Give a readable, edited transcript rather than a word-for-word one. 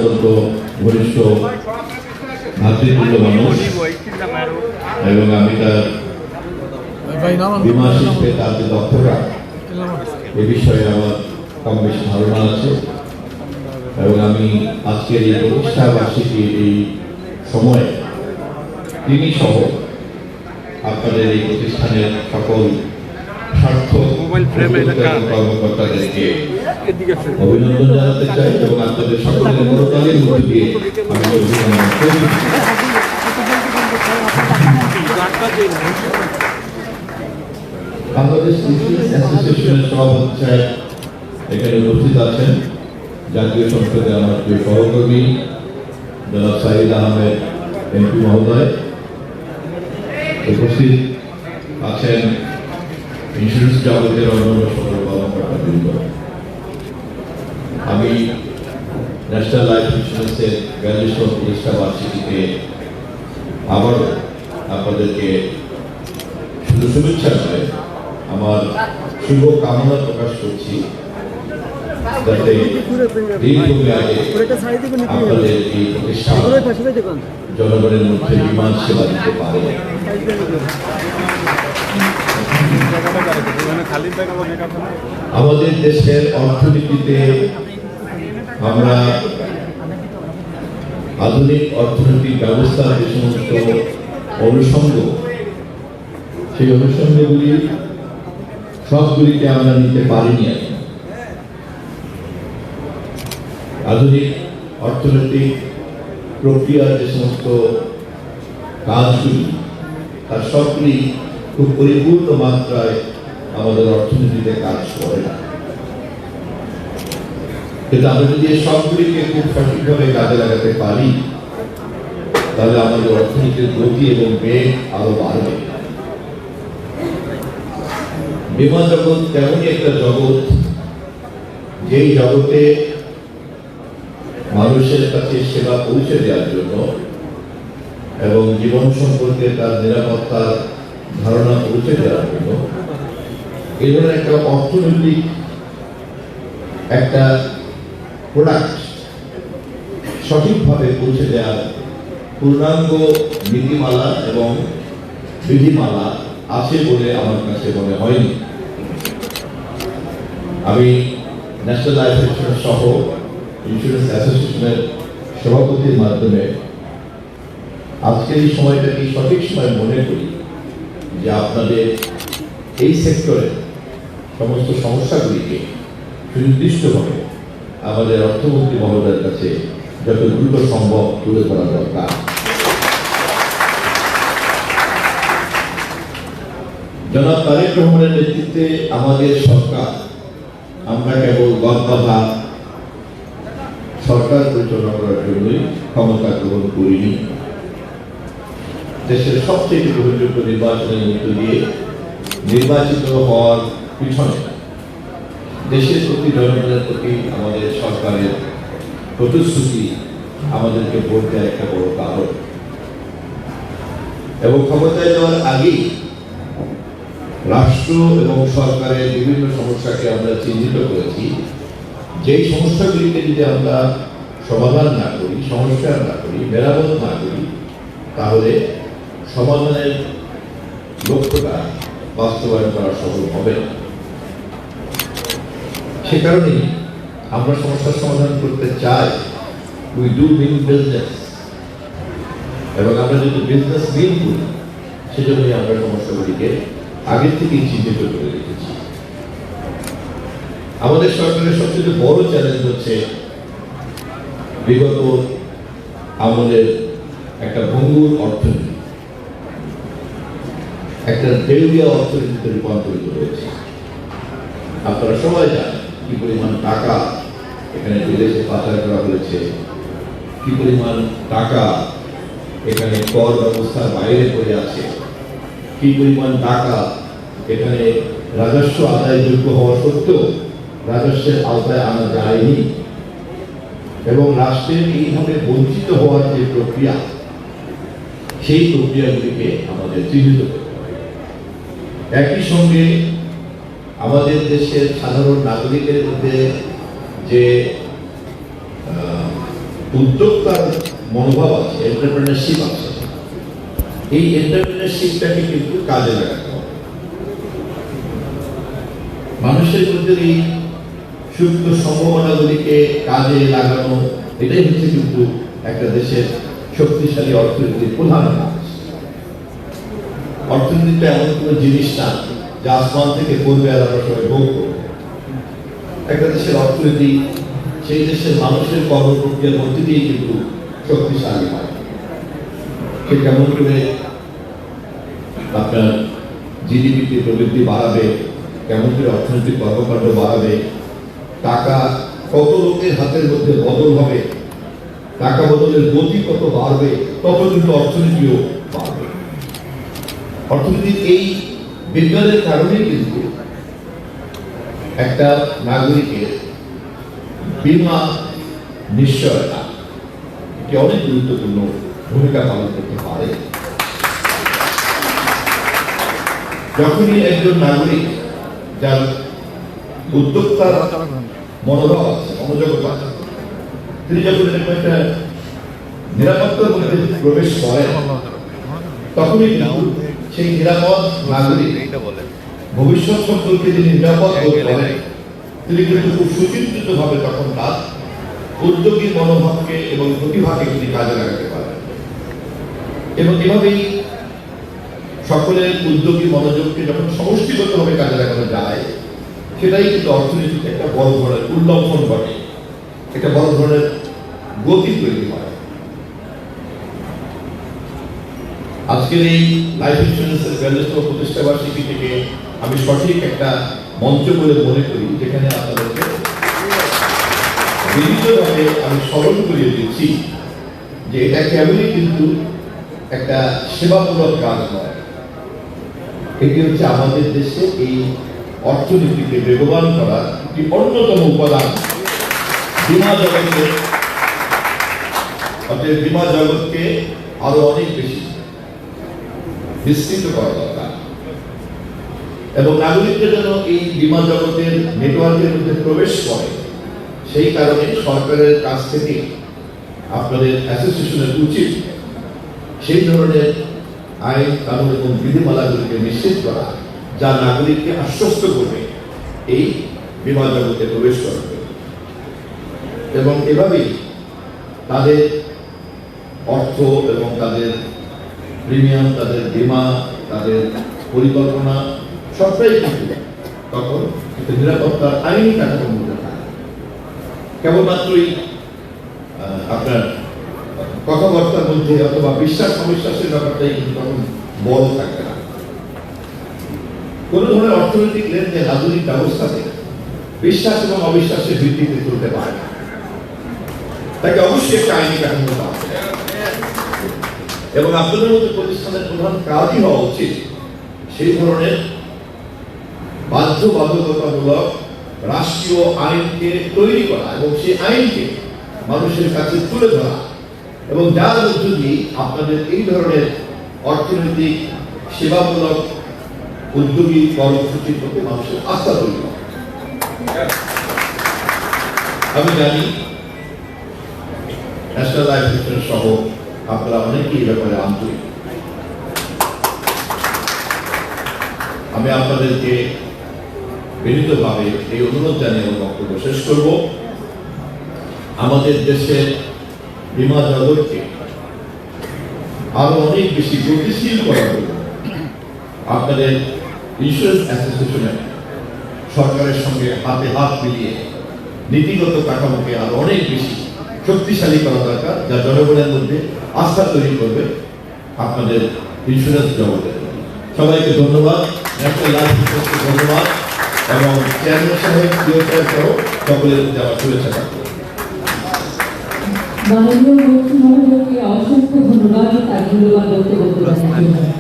অত্যন্ত ঘনিষ্ঠ ভাতৃতুল্য মানুষ এবং আমি তার বিমা শিল্পে তার যে দক্ষতা এ বিষয়ে আমার কম বেশি ধারণা আছে এবং আমি আজকের এই প্রতিষ্ঠা বার্ষিকীর এই সময়ে তিনি সহ আপনাদের এই প্রতিষ্ঠানের সকল স্বার্থ কর্মকর্তাদেরকে অভিনন্দন জানাতে চাই এবং আপনাদের সকলের মনোযোগের মধ্যে দিয়ে আমি অভিনন্দন করি। বাংলাদেশ ইন্স্যুরেন্স অ্যাসোসিয়েশনের সভাপতি সাহেব এখানে উপস্থিত আছেন, জাতীয় সংসদে আমার প্রিয় সহকর্মী জনাব সাইদ আহমেদ এমপি মহোদয় উপস্থিত আছেন, ইন্স্যুরেন্স জগতের অন্যান্য সকল কর্মকর্তাবৃন্দ। আমি ন্যাশনাল লাইফ ইন্স্যুরেন্সের 42তম প্রতিষ্ঠা বার্ষিকীতে আবার আপনাদেরকে শুধু শুভেচ্ছা নয়, আমার শুভ কামনা প্রকাশ করছি যাতে দীর্ঘমেয়াদে আপনাদের এই প্রতিষ্ঠান জনগণের মধ্যে বিমান সেবা দিতে পারে। আমাদের দেশের অর্থনীতিতে আমরা আধুনিক অর্থনৈতিক ব্যবস্থার যে সমস্ত অনুষঙ্গ, সেই অনুষঙ্গগুলি সবগুলিকে আমরা নিতে পারিনি। আধুনিক অর্থনৈতিক প্রক্রিয়ার যে সমস্ত কাজগুলি তার সবগুলি খুব পরিপূর্ণ মাত্রায় আমাদের অর্থনীতিতে কাজ করে না, কিন্তু আমরা যদি সবগুলিকে খুব সঠিকভাবে কাজে লাগাতে পারি তাহলে আমাদের অর্থনীতির গতি এবং বেগ আরো বাড়বে। বিমা জগৎ তেমনই একটা জগৎ, যেই জগতে মানুষের কাছে সেবা পৌঁছে দেওয়ার জন্য এবং জীবন সম্পর্কে তার নিরাপত্তার ধারণা পৌঁছে দেওয়ার জন্য এই ধরনের একটা অর্থনৈতিক একটা প্রোডাক্ট সঠিকভাবে পৌঁছে দেওয়ার পূর্ণাঙ্গ নীতিমালা এবং বিধিমালা আছে বলে আমার কাছে মনে হয়নি। আমি ন্যাশনাল লাইফ ইন্স্যুরেন্স সহ ইন্স্যুরেন্স অ্যাসোসিয়েশনের সভাপতির মাধ্যমে আজকের এই সময়টাকে সঠিক সময় মনে করি যে আপনাদের এই সেক্টরে সমস্ত সমস্যাগুলিকে সুনির্দিষ্টভাবে আমাদের অর্থমন্ত্রী মহোদয়ের কাছে যত দ্রুত সম্ভব তুলে ধরা দরকার। জনাব তারেক রহমানের নেতৃত্বে আমাদের সরকার, আমরা কেবল গণবাধা সরকার পরিচালনা করার জন্যই ক্ষমতা গ্রহণ করিনি। দেশের সবচেয়ে গ্রহণযোগ্য নির্বাচনের মধ্য দিয়ে নির্বাচিত হওয়ার পিছনে দেশের প্রতি, জনগণের প্রতি আমাদের সরকারের প্রতিশ্রুতি আমাদেরকে ভোট দেওয়ার একটা বড় কারণ। এবং ক্ষমতায় যাওয়ার আগেই রাষ্ট্র এবং সরকারের বিভিন্ন সমস্যাকে আমরা চিহ্নিত করেছি। যেই সমস্যাগুলিকে যদি আমরা সমাধান না করি, সংস্কার না করি, মেরামত না করি, তাহলে সমাধানের লক্ষ্যটা বাস্তবায়ন করা সফল হবে না। সে কারণেই আমরা সমস্যার সমাধান করতে চাই। উই ডু মিন বিজনেস, এবং আমরা যদি বিজনেস মিন করি সেজন্যই আমরা সমস্যাগুলিকে আগের থেকেই চিহ্নিত করে রেখেছি। আমাদের সরকারের সবচেয়ে বড় চ্যালেঞ্জ হচ্ছে বিগত আমাদের একটা ভঙ্গুর অর্থনীতি, একটা দেউলিয়া অর্থনীতিতে রূপান্তরিত হয়েছে। আপনারা সবাই জানেন কি পরিমাণ টাকা এখানে বিদেশে পাচার করা হয়েছে, কি পরিমাণ টাকা এখানে কর ব্যবস্থার বাইরে পড়ে আছে, কি পরিমাণ টাকা এখানে রাজস্ব আদায়যোগ্য হওয়া সত্ত্বেও রাজস্বের আওতায় আনা যায়নি, এবং রাষ্ট্রের এইভাবে বঞ্চিত হওয়ার যে প্রক্রিয়া, সেই প্রক্রিয়াগুলিকে আমাদের চিহ্নিত করতে হবে। একই সঙ্গে আমাদের দেশের সাধারণ নাগরিকের মধ্যে যে উদ্যোক্তার মনোভাব আছে, এন্টারপ্রেনারশিপ আছে। এই এন্টারপ্রেনারশিপটাকে কিন্তু কাজে লাগাতে হবে। মানুষের মধ্যে এই সুপ্ত সম্ভাবনাগুলিকে কাজে লাগানো, এটাই হচ্ছে কিন্তু একটা দেশের শক্তিশালী অর্থনীতির প্রধান কাজ। অর্থনীতিটা এমন কোনো জিনিস না যা আসমান থেকে পড়বে আর আমরা সবাই ভোগ করবো। একটা দেশের অর্থনীতি সেই দেশের মানুষের কর্মপ্রক্রিয়ার মধ্যে দিয়েই কিন্তু শক্তিশালী হয়। সে কেমন করে আপনার জিডিপিতে প্রবৃদ্ধি বাড়াবে, কেমন করে অর্থনৈতিক কর্মকাণ্ড বাড়াবে, টাকা কত লোকের হাতের মধ্যে বদল হবে, টাকা বদলের গতি কত বাড়বে, তত কিন্তু অর্থনীতিও বাড়বে। অর্থনীতির এই বিজ্ঞানের কারণেই কিন্তু একটা নাগরিকের বীমা নিশ্চয়তা এটি অনেক গুরুত্বপূর্ণ ভূমিকা পালন করতে পারে। যখনই একজন নাগরিক যার উদ্যোক্তার মনোভাব আছে, মনোজগৎ আছে, তিনি যখন এরকম একটা নিরাপত্তার মধ্যে প্রবেশ করেন, তখনই সেই নিরাপদ নাগরিক ভবিষ্যৎ সম্পর্কে যিনি নিরাপদ বোধ করেন, তিনি কিন্তু খুব সুচিন্তিত ভাবে তখন তার উদ্যোগী মনোভাবকে এবং প্রতিভাকে তিনি কাজে লাগাতে পারেন। এবং এভাবেই সকলের উদ্যোগী মনোযোগকে যখন সমষ্টিগতভাবে কাজে লাগানো যায়, সেটাই কিন্তু অর্থনীতিতে একটা বড় ধরনের উল্লম্ফন ঘটে, একটা বড় ধরনের গতি তৈরি হয়। আজকের এই লাইফ ইন্স্যুরেন্সের 42তম প্রতিষ্ঠা বার্ষিকী থেকে আমি সঠিক একটা মঞ্চ বলে মনে করি, যেখানে আপনাদেরকে বিভিন্নভাবে আমি স্মরণ করিয়ে দিচ্ছি যে এটা কেবলই কিন্তু একটা সেবামূলক কাজ নয়, এটি হচ্ছে আমাদের দেশে এই অর্থনীতিকে বেগবান করার একটি অন্যতম উপাদান। বীমা জগতের অর্থাৎ বীমা জগৎকে আরো অনেক বেশি বিস্তৃত করা দরকার এবং নাগরিকদের যেন এই বীমা জগতের নেটওয়ার্কের মধ্যে প্রবেশ করে, সেই কারণে সরকারের কাছ থেকে আপনাদের অ্যাসোসিয়েশনের উচিত সেই ধরনের আইন কানুন এবং বিধিমালাগুলিকে নিশ্চিত করা যা নাগরিককে আশ্বস্ত করবে এই বীমা জগতে প্রবেশ করবে এবং এভাবেই তাদের অর্থ এবং তাদের প্রিমিয়াম, তাদের বীমা, তাদের পরিকল্পনা সবটাই কিন্তু তখন একটা নিরাপত্তার আইনি কাঠামোর মধ্যে থাকে। কেবলমাত্রই আপনার কথাবার্তার মধ্যে অথবা বিশ্বাস অবিশ্বাসের ব্যাপারটাই কিন্তু তখন বড় থাকবে না। কোন ধরনের অর্থনৈতিক লেনদেন আধুনিক ব্যবস্থাতে বিশ্বাস এবং অবিশ্বাসের ভিত্তিতে চলতে পারে না, তাকে অবশ্যই একটা আইনি কাঠামো দেওয়া হবে। এবং আপনাদের মধ্যে প্রতিষ্ঠানের প্রধান কাজই হওয়া উচিত সেই ধরনের বাধ্যবাধকতামূলক রাষ্ট্রীয় আইনকে তৈরি করা এবং সেই আইনকে মানুষের কাছে তুলে ধরা এবং যার মধ্য দিয়ে আপনাদের এই ধরনের অর্থনৈতিক সেবামূলক উদ্যোগী কর্মসূচির প্রতি মানুষের আস্থা তৈরি করা। আমি জানি ন্যাশনাল লাইফ ইন্স্যুরেন্স সহ আপনারা অনেকেই এই ব্যাপারে আন্তরিক। আমি আপনাদেরকে বিনীতভাবে এই অনুরোধ জানিয়ে আমার বক্তব্য শেষ করব। আমাদের দেশের বীমা জগৎকে আরো অনেক বেশি গতিশীল করার জন্য আপনাদের ইন্স্যুরেন্স অ্যাসোসিয়েশনের সরকারের সঙ্গে হাতে হাত মিলিয়ে নীতিগত কাঠামোকে আরো অনেক বেশি শক্তিশালী করা দরকার, যা জনগণের মধ্যে আস্থা তৈরি করবে আপনাদের ইন্স্যুরেন্স জগতের। সবাইকে ধন্যবাদ, ন্যাশনাল লাইফ ইন্স্যুরেন্সকে ধন্যবাদ এবং চেয়ারম্যান সাহেব, চেয়ারম্যান সহ সকলের যাওয়ার শুভেচ্ছা থাকবে। মাননীয় মুখ্যমন্ত্রী মহোদয়কে অসংখ্য ধন্যবাদ তার মূল্যবান বক্তব্য দেওয়ার জন্য।